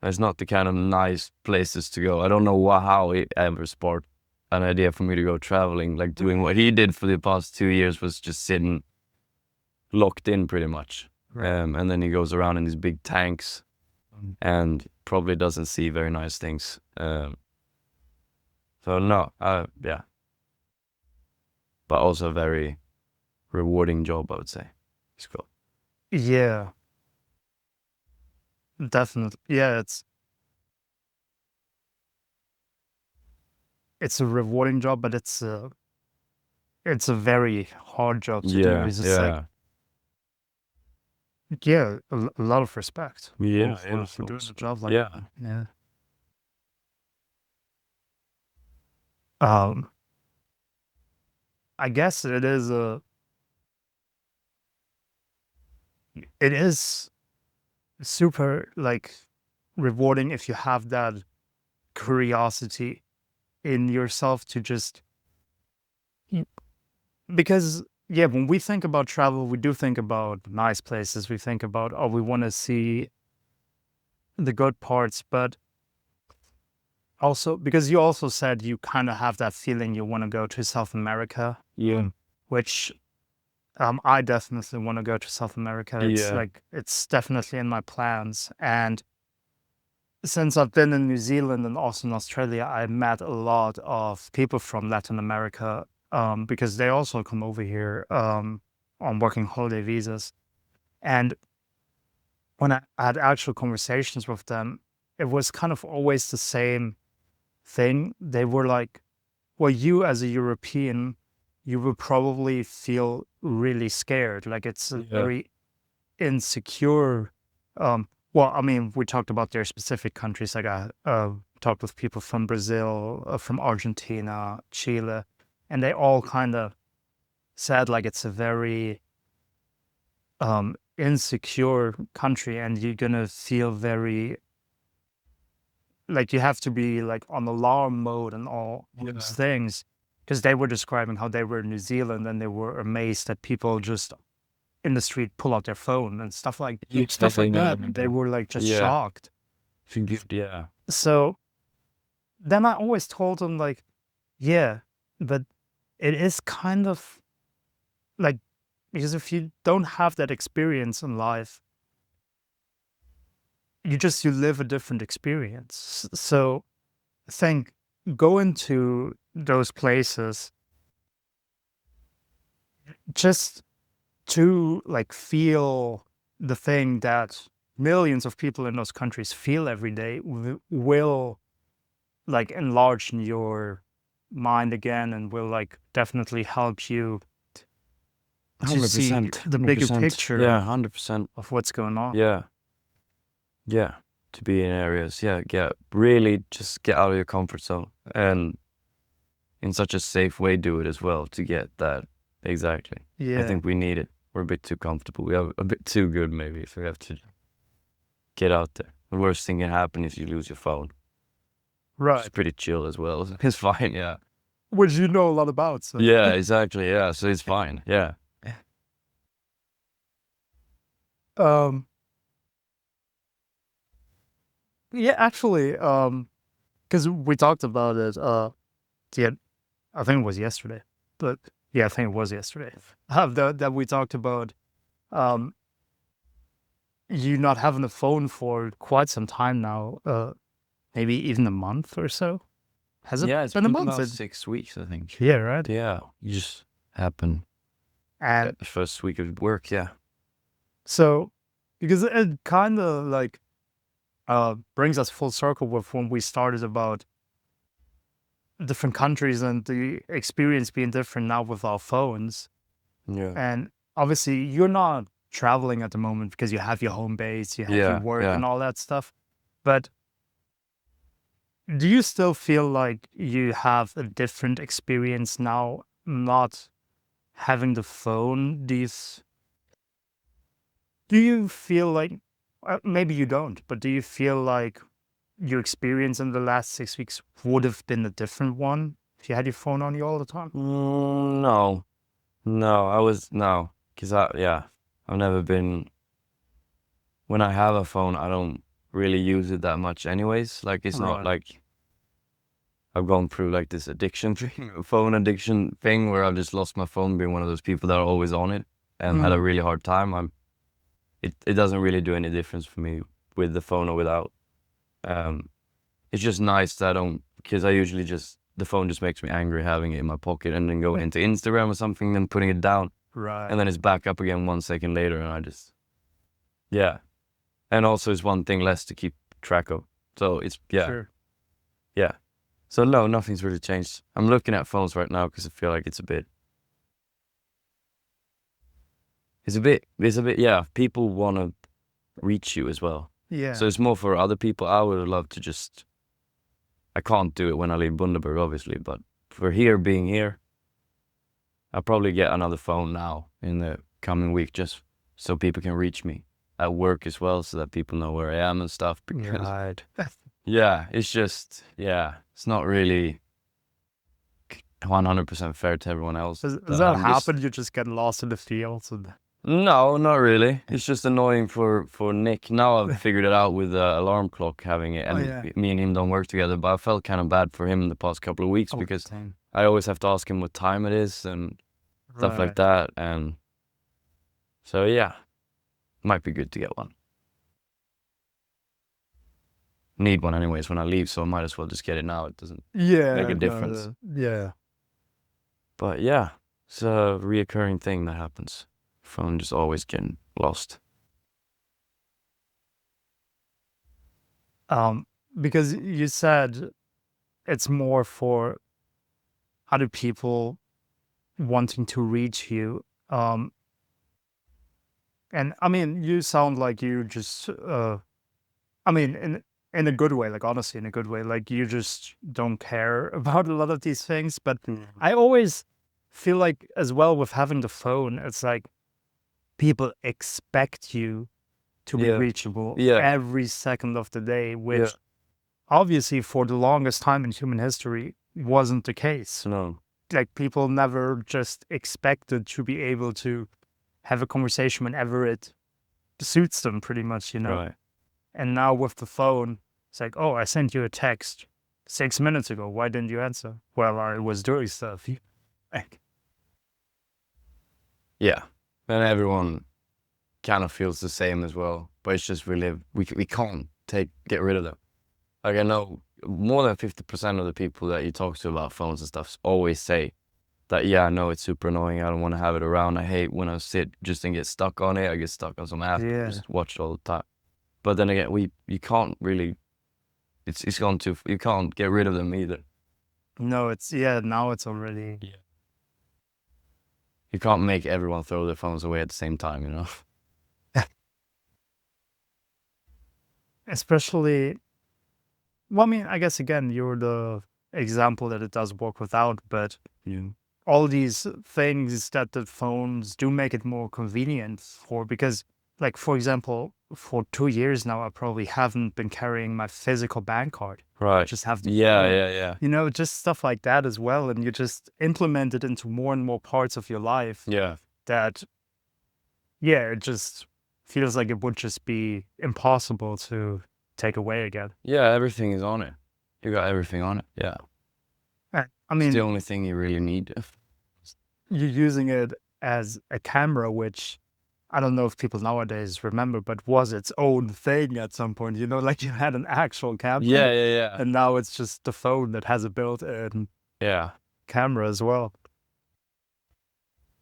It's not the kind of nice places to go. I don't know how it ever sparked an idea for me to go traveling. Like doing what he did for the past 2 years was just sitting locked in pretty much. And then he goes around in these big tanks and probably doesn't see very nice things. So no, yeah. But also a very rewarding job, I would say. It's cool. Yeah, definitely. Yeah, it's a rewarding job, but it's a very hard job to do. Yeah, It's just like, yeah, a lot of respect yeah, for doing a job like yeah. that. Yeah. Um, I guess it is super like rewarding if you have that curiosity in yourself to just y- because yeah, when we think about travel, we do think about nice places. We think about, oh, we want to see the good parts, but also because you also said you kind of have that feeling you want to go to South America, Yeah. which I definitely want to go to South America. It's Yeah. like it's definitely in my plans. And since I've been in New Zealand and also in Australia, I met a lot of people from Latin America because they also come over here on working holiday visas. And when I had actual conversations with them, it was kind of always the same thing. They were like, well, you as a European, you will probably feel really scared. Like it's a Yeah. very insecure. Well, I mean, we talked about their specific countries. Like I talked with people from Brazil, from Argentina, Chile, and they all kind of said like it's a very insecure country, and you're gonna feel very like you have to be like on alarm mode and all those things. Because they were describing how they were in New Zealand and they were amazed that people just in the street pull out their phone and stuff like that. And they were like just Yeah. shocked. Yeah. So then I always told them like, yeah, but it is kind of like because if you don't have that experience in life, you live a different experience. So I think go into those places just to like feel the thing that millions of people in those countries feel every day will like enlarge your mind again and will like definitely help you to see 100%. the bigger 100%. picture Yeah, 100%. of what's going on. Yeah. Yeah. To be in areas. Yeah. Really just get out of your comfort zone and in such a safe way do it as well to get that. Exactly. I Yeah, think we need it. We're a bit too comfortable. We are a bit too good maybe if we have to get out there. The worst thing can happen is you lose your phone. It's right. pretty chill as well. It's fine, yeah. Which you know a lot about. So Yeah, exactly. Yeah, so it's fine. Yeah. um, yeah, actually, because we talked about it. Yeah, I think it was yesterday, but yeah, I think it was yesterday. That we talked about um you not having a phone for quite some time now, maybe even a month or so. Has it Yeah, it's been a been month? about 6 weeks, I think. Yeah, right. Yeah, you just happen And the first week of work, yeah. so, because it kind of like brings us full circle with when we started about different countries and the experience being different now with our phones. Yeah. And obviously, you're not traveling at the moment because you have your home base, you have your Yeah, work yeah. and all that stuff. But do you still feel like you have a different experience now, not having the phone? Do you feel like maybe you don't, but do you feel like your experience in the last 6 weeks would have been a different one if you had your phone on you all the time? No. No, because I've never been, when I have a phone, I don't really use it that much anyways. Like it's not Right. like I've gone through like this addiction thing, phone addiction thing, where I've just lost my phone, being one of those people that are always on it and had a really hard time. It doesn't really do any difference for me with the phone or without. It's just nice that I don't, because I usually just, the phone just makes me angry having it in my pocket and then going into Instagram or something, then putting it down, Right. and then it's back up again 1 second later, and I just, yeah. And also it's one thing less to keep track of. So it's, yeah, Sure. yeah. So no, nothing's really changed. I'm looking at phones right now because I feel like it's a bit, yeah, people want to reach you as well. Yeah. So it's more for other people. I would love to just, I can't do it when I leave Bundaberg, obviously, but for here, being here, I'll probably get another phone now in the coming week, just so people can reach me at work as well, so that people know where I am and stuff. Because Right. yeah, it's just, yeah, it's not really 100% fair to everyone else. Does that that I'm just- happen? You just get lost in the fields and No, not really. It's just annoying for Nick. Now I've figured it out with the alarm clock having it, and yeah. me and him don't work together. But I felt kind of bad for him the past couple of weeks because dang. I always have to ask him what time it is and stuff like Right. that. And so yeah, might be good to get one. Need one anyways when I leave, so I might as well just get it now. It doesn't Yeah. make a no, difference. yeah. But yeah, it's a reoccurring thing that happens. Phone just always getting lost. Because you said it's more for other people wanting to reach you. And I mean, you sound like you just, I mean, in a good way, like honestly, in a good way, like you just don't care about a lot of these things. But I always feel like, as well, with having the phone, it's like people expect you to be Yeah. reachable Yeah. every second of the day, which Yeah. obviously for the longest time in human history wasn't the case. No. Like people never just expected to be able to have a conversation whenever it suits them, pretty much, you know. Right. And now with the phone, it's like, oh, I sent you a text 6 minutes ago. Why didn't you answer? Well, I was doing stuff. Like, Yeah. And everyone kind of feels the same as well. But it's just really, we can't get rid of them. Like I know more than 50% of the people that you talk to about phones and stuff always say that, yeah, I know it's super annoying. I don't want to have it around. I hate when I sit just and get stuck on it. I get stuck on some app, Yeah. just watch it all the time. But then again, you can't really, it's gone too, you can't get rid of them either. No, now it's already. Yeah. You can't make everyone throw their phones away at the same time, you know? Especially, well, I mean, I guess again, you're the example that it does work without, but Yeah. all these things that the phones do make it more convenient for, because, like, for example, for 2 years now, I probably haven't been carrying my physical bank card. Right. Just have the Yeah, phone. yeah. You know, just stuff like that as well. And you just implement it into more and more parts of your life Yeah. that, yeah, it just feels like it would just be impossible to take away again. Yeah, everything is on it. You got everything on it. Yeah. I It's mean, the only thing you really need. you're using it as a camera, which I don't know if people nowadays remember, but was its own thing at some point. You know, like you had an actual camera, Yeah. and now it's just the phone that has a built-in Yeah. camera as well.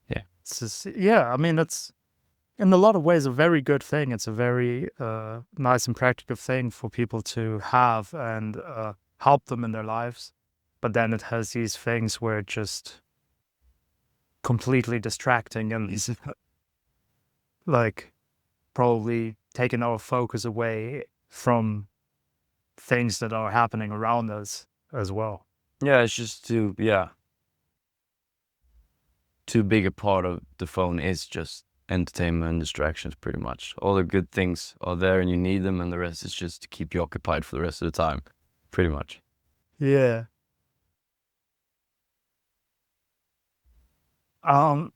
Yeah. It's just, yeah, I mean, it's in a lot of ways a very good thing. It's a very nice and practical thing for people to have and help them in their lives. But then it has these things where it's just completely distracting and is like probably taking our focus away from things that are happening around us as well. Yeah, it's just too big a part of the phone is just entertainment and distractions, pretty much. All the good things are there and you need them, and the rest is just to keep you occupied for the rest of the time, pretty much. Yeah. Um.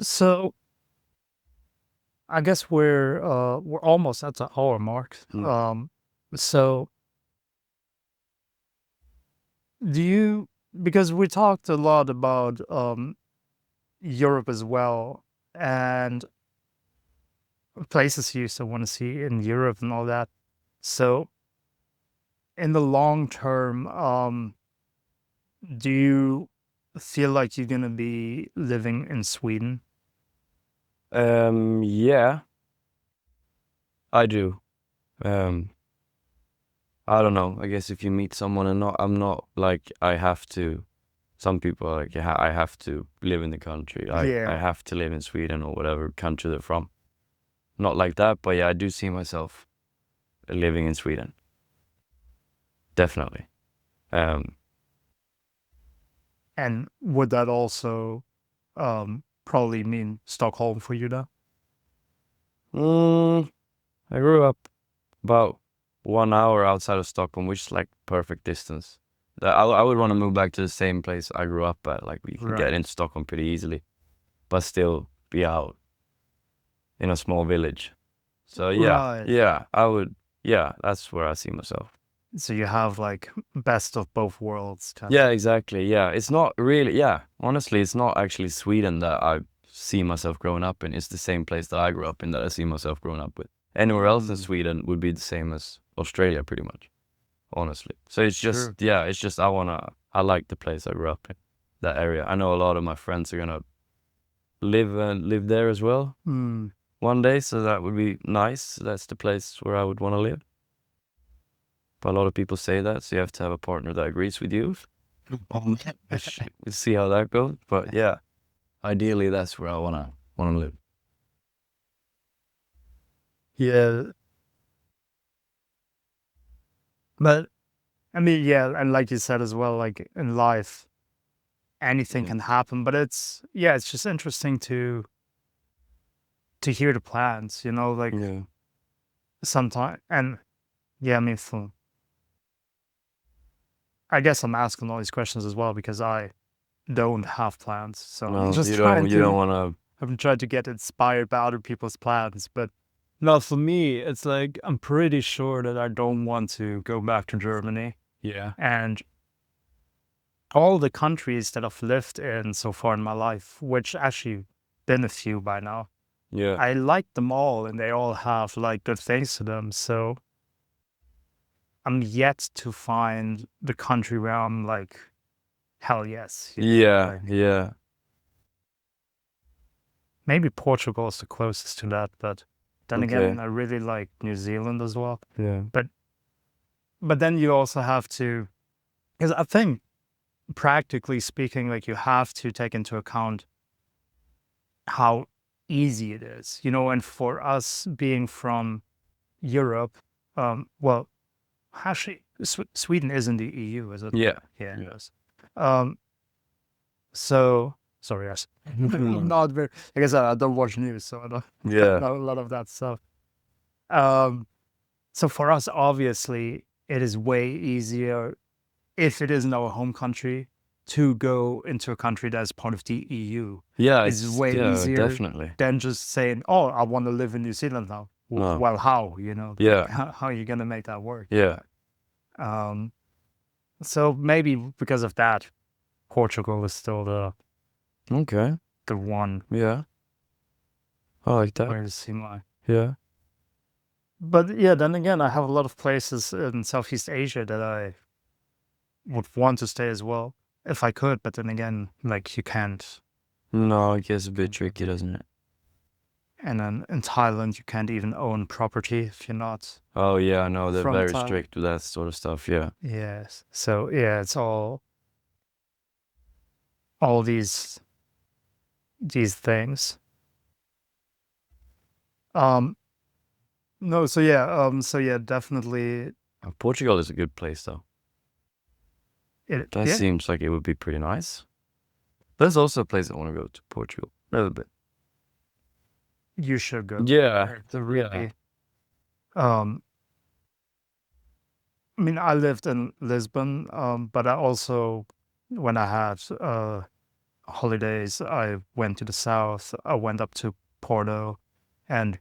So I guess we're almost at the hour mark. So do you, because we talked a lot about Europe as well, and places you used to want to see in Europe and all that. So in the long term, do you feel like you're gonna be living in Sweden? Yeah, I do. I don't know. I guess if you meet someone and I'm not like I have to. Some people are like, yeah, I have to live in the country. I Yeah. have to live in Sweden or whatever country they're from. Not like that, but yeah, I do see myself living in Sweden. Definitely. And would that also probably mean Stockholm for you now? I grew up about 1 hour outside of Stockholm, which is like perfect distance. I would want to move back to the same place I grew up at. Like we can get Right. into Stockholm pretty easily, but still be out in a small village. So Right. yeah, I would. Yeah, that's where I see myself. So you have like best of both worlds kind Yeah, exactly. Yeah, it's not really. Yeah, honestly, it's not actually Sweden that I see myself growing up in. It's the same place that I grew up in that I see myself growing up with. Anywhere else in Sweden would be the same as Australia, pretty much. Honestly, so it's just True. yeah, it's just I like the place I grew up in, that area. I know a lot of my friends are gonna live there as well one day, so that would be nice. That's the place where I would want to live. But a lot of people say that, so you have to have a partner that agrees with you. Which we'll see how that goes. But yeah, ideally that's where I wanna live. Yeah. But I mean, yeah, and like you said as well, like in life, anything can happen. But it's just interesting to hear the plans, like Yeah. sometimes. And yeah, I mean, I guess I'm asking all these questions as well because I don't have plans. So I'm No, just you trying don't to wanna. I'm trying to get inspired by other people's plans. But no, for me, it's like I'm pretty sure that I don't want to go back to Germany. Yeah. And all the countries that I've lived in so far in my life, which actually been a few by now, Yeah. I like them all and they all have like good things to them. So I'm yet to find the country where I'm like, hell yes. Yeah. Like, Yeah. maybe Portugal is the closest to that, but then Okay. again, I really like New Zealand as well. Yeah. But then you also have to, because I think practically speaking, like you have to take into account how easy it is, and for us being from Europe, well, actually, Sweden is in the EU, is it? Yeah. Yeah, it Yeah. is. So sorry, yes, not very. Like I said, I don't watch news, so I don't Yeah. know a lot of that stuff. Um, so for us, obviously, it is way easier if it is in our home country to go into a country that's part of the EU. Yeah, It's it's way easier definitely. than just saying, "Oh, I want to live in New Zealand now." No. Well, how? Yeah. How are you gonna make that work? Yeah. Um, so maybe because of that, Portugal is still Okay. the one Yeah. I like that. where it seems like. Yeah. But yeah, then again, I have a lot of places in Southeast Asia that I would want to stay as well if I could. But then again, like you can't. No, it gets a bit tricky, doesn't it? And then in Thailand, you can't even own property if you're not Oh yeah, I know they're from very Thailand. strict with that sort of stuff. Yeah. Yes. So yeah, it's all these things. Um no, so yeah, definitely Portugal is a good place though. That yeah, seems like it would be pretty nice. There's also a place I want to go to, Portugal. Never been. you should go. Yeah. To really um I mean I lived in Lisbon, but I also when I had holidays I went to the south, I went up to Porto and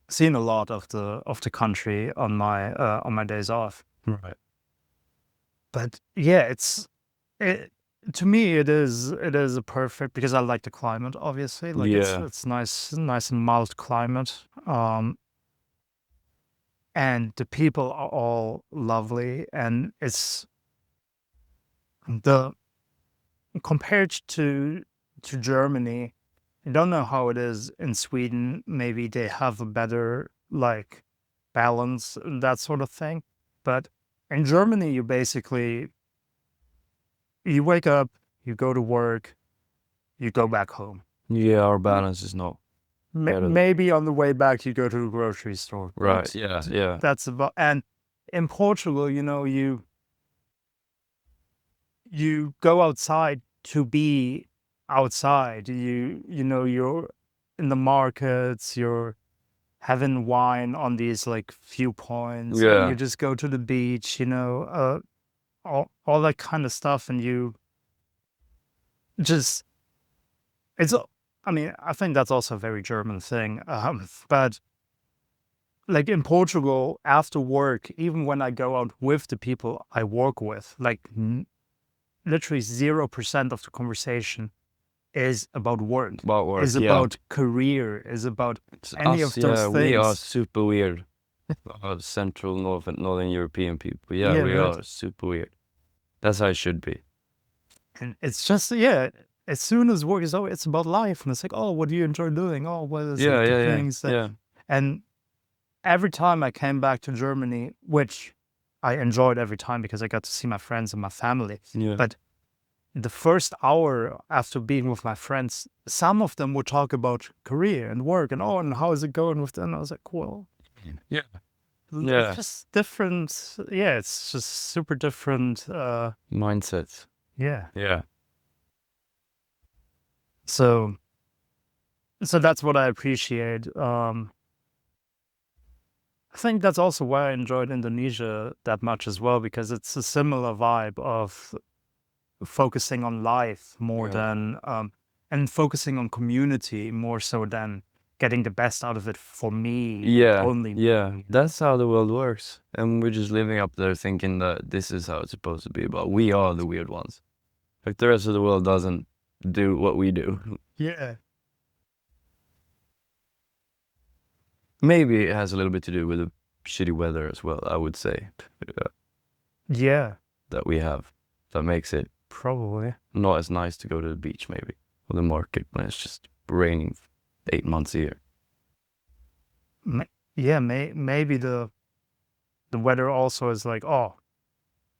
seen a lot of the country on my days off. Right. But yeah, to me it is a perfect, because I like the climate, obviously. Like Yeah. it's nice and mild climate. And the people are all lovely, and it's the compared to Germany. I don't know how it is in Sweden. Maybe they have a better like balance and that sort of thing. But in Germany, you basically you wake up, you go to work, you go back home. Yeah, our balance is not better. Maybe on the way back, you go to the grocery store. Right. But Yeah. Yeah. that's about. And in Portugal, you go outside to be outside. You're in the markets, you're having wine on these like viewpoints. Yeah. You just go to the beach, all that kind of stuff, and you just I mean, I think that's also a very German thing. But like in Portugal, after work, even when I go out with the people I work with, like literally 0% of the conversation is about work. About work. Is about career. Is about any of those things. We are super weird. Central, Northern European people. Yeah, Yeah, we right. are super weird. That's how it should be. And it's just, yeah, as soon as work is over, it's about life. And it's like, oh, what do you enjoy doing? Oh, what is Yeah, like the yeah, things that. yeah. And every time I came back to Germany, which I enjoyed every time because I got to see my friends and my family. Yeah. But the first hour after being with my friends, some of them would talk about career and work and and how is it going with them? And I was like, well, Yeah. it's just different. Yeah, it's just super different. Mindset. Yeah. Yeah. So that's what I appreciate. I think that's also why I enjoyed Indonesia that much as well, because it's a similar vibe of focusing on life more than and focusing on community more so than getting the best out of it for me. Yeah. Only Yeah. me. That's how the world works. And we're just living up there thinking that this is how it's supposed to be, but we are the weird ones. Like the rest of the world doesn't do what we do. Yeah. Maybe it has a little bit to do with the shitty weather as well, I would say. Yeah. That we have. That makes it Probably not as nice to go to the beach, maybe, or the market when it's just raining 8 months a year. Yeah, maybe the weather also is like, oh,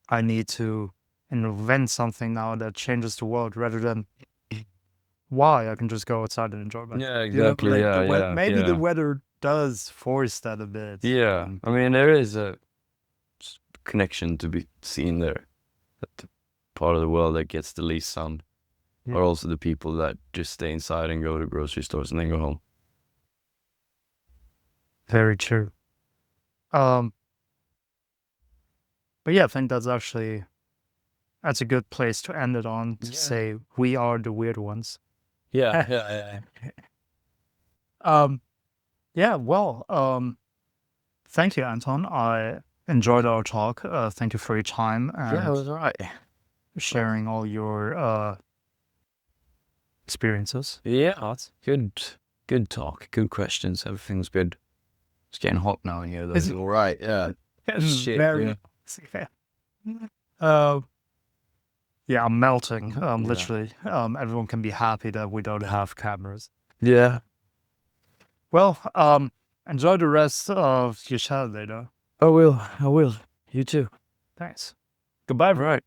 I need to invent something now that changes the world, rather than why I can just go outside and enjoy myself. Yeah, exactly. Like maybe the weather does force that a bit. Yeah, I mean, there is a connection to be seen there. That the part of the world that gets the least sun are also the people that just stay inside and go to grocery stores and then go home. Very true. But yeah, I think that's a good place to end it on, to say we are the weird ones. Yeah. Yeah, well, thank you, Anton. I enjoyed our talk. Thank you for your time and Yeah, it was all right. sharing all your experiences. Yeah, good talk, good questions. Everything's good. It's getting hot now in here, though. It's all right. Yeah. Shit. Very. Yeah, I'm melting. Literally. Everyone can be happy that we don't have cameras. Yeah. Well, enjoy the rest of your Saturday, though. I will. You too. Thanks. Goodbye. Right.